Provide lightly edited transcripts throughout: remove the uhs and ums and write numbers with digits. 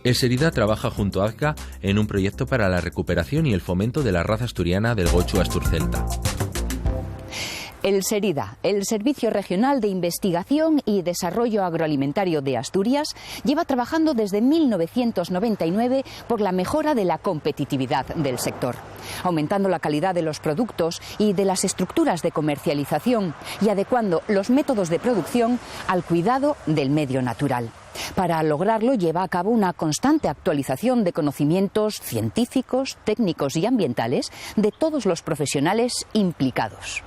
El Serida trabaja junto a Azga en un proyecto para la recuperación y el fomento de la raza asturiana del gochu asturcelta. El Serida, el Servicio Regional de Investigación y Desarrollo Agroalimentario de Asturias, lleva trabajando desde 1999 por la mejora de la competitividad del sector, aumentando la calidad de los productos y de las estructuras de comercialización y adecuando los métodos de producción al cuidado del medio natural. Para lograrlo lleva a cabo una constante actualización de conocimientos científicos, técnicos y ambientales de todos los profesionales implicados.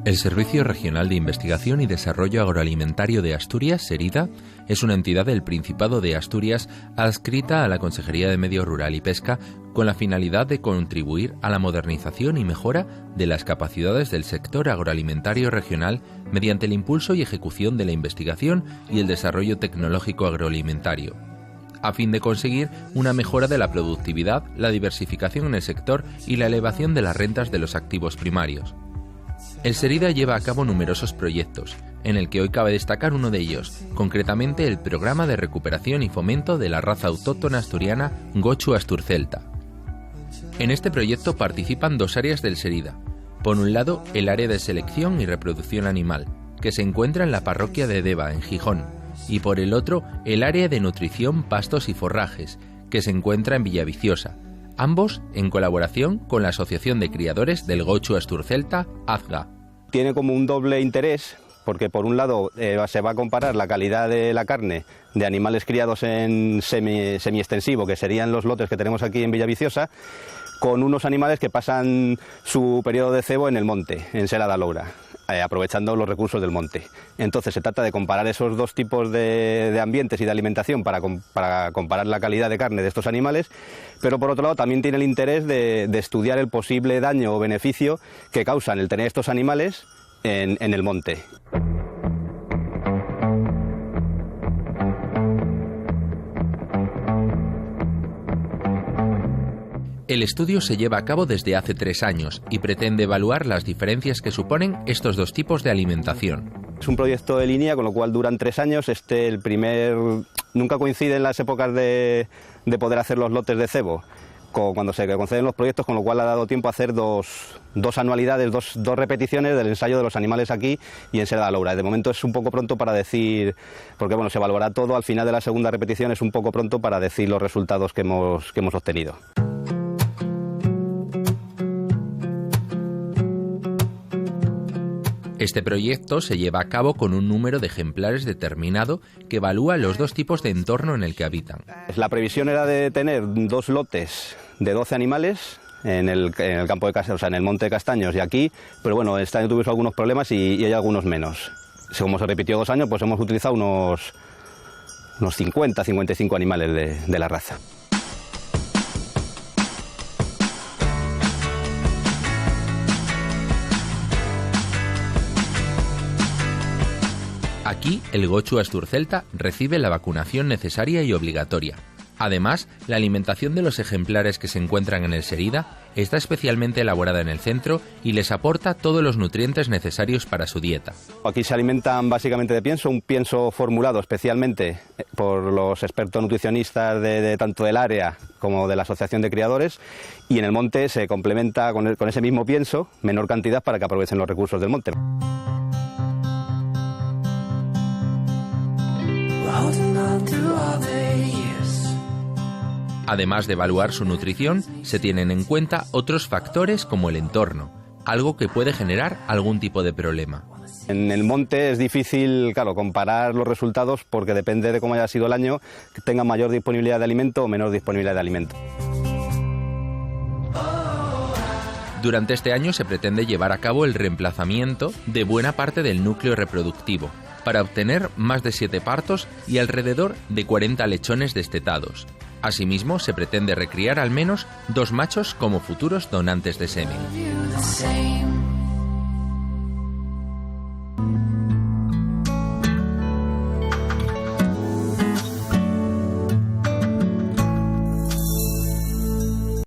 El Servicio Regional de Investigación y Desarrollo Agroalimentario de Asturias, Serida, es una entidad del Principado de Asturias adscrita a la Consejería de Medio Rural y Pesca con la finalidad de contribuir a la modernización y mejora de las capacidades del sector agroalimentario regional mediante el impulso y ejecución de la investigación y el desarrollo tecnológico agroalimentario, a fin de conseguir una mejora de la productividad, la diversificación en el sector y la elevación de las rentas de los activos primarios. El Serida lleva a cabo numerosos proyectos, en el que hoy cabe destacar uno de ellos, concretamente el Programa de Recuperación y Fomento de la Raza Autóctona Asturiana Gochu asturcelta. En este proyecto participan dos áreas del Serida. Por un lado, el área de selección y reproducción animal, que se encuentra en la parroquia de Deva, en Gijón, y por el otro, el área de nutrición, pastos y forrajes, que se encuentra en Villaviciosa, ambos en colaboración con la Asociación de Criadores del Gochu asturcelta, Azga. Tiene como un doble interés, porque por un lado se va a comparar la calidad de la carne de animales criados en semi-extensivo, que serían los lotes que tenemos aquí en Villaviciosa, con unos animales que pasan su periodo de cebo en el monte, en Sela da Loura, aprovechando los recursos del monte. Entonces se trata de comparar esos dos tipos de ambientes y de alimentación para comparar la calidad de carne de estos animales, pero por otro lado también tiene el interés de estudiar el posible daño o beneficio que causan el tener estos animales en el monte. El estudio se lleva a cabo desde hace 3 años y pretende evaluar las diferencias que suponen estos dos tipos de alimentación. Es un proyecto de línea, con lo cual duran 3 años. Nunca coinciden las épocas de poder hacer los lotes de cebo cuando se conceden los proyectos, con lo cual ha dado tiempo a hacer dos anualidades, dos repeticiones del ensayo de los animales aquí y en Sela da Loura. De momento es un poco pronto para decir, porque bueno, se evaluará todo al final de la segunda repetición, es un poco pronto para decir los resultados que hemos obtenido. Este proyecto se lleva a cabo con un número de ejemplares determinado que evalúa los dos tipos de entorno en el que habitan. La previsión era de tener 2 lotes de 12 animales en el campo de Castaños, o sea, en el monte de Castaños y aquí, pero bueno, este año tuvimos algunos problemas y hay algunos menos. Como se repitió 2 años, pues hemos utilizado unos 50, 55 animales de la raza. Aquí, el Gochu asturcelta recibe la vacunación necesaria y obligatoria. Además, la alimentación de los ejemplares que se encuentran en el Serida está especialmente elaborada en el centro y les aporta todos los nutrientes necesarios para su dieta. Aquí se alimentan básicamente de pienso, un pienso formulado especialmente por los expertos nutricionistas de tanto del área como de la Asociación de Criadores, y en el monte se complementa con ese mismo pienso, menor cantidad, para que aprovechen los recursos del monte. Además de evaluar su nutrición, se tienen en cuenta otros factores como el entorno, algo que puede generar algún tipo de problema. En el monte es difícil, claro, comparar los resultados porque depende de cómo haya sido el año, que tenga mayor disponibilidad de alimento o menor disponibilidad de alimento. Durante este año se pretende llevar a cabo el reemplazamiento de buena parte del núcleo reproductivo, para obtener más de 7 partos y alrededor de 40 lechones destetados. Asimismo, se pretende recriar al menos 2 machos como futuros donantes de semen.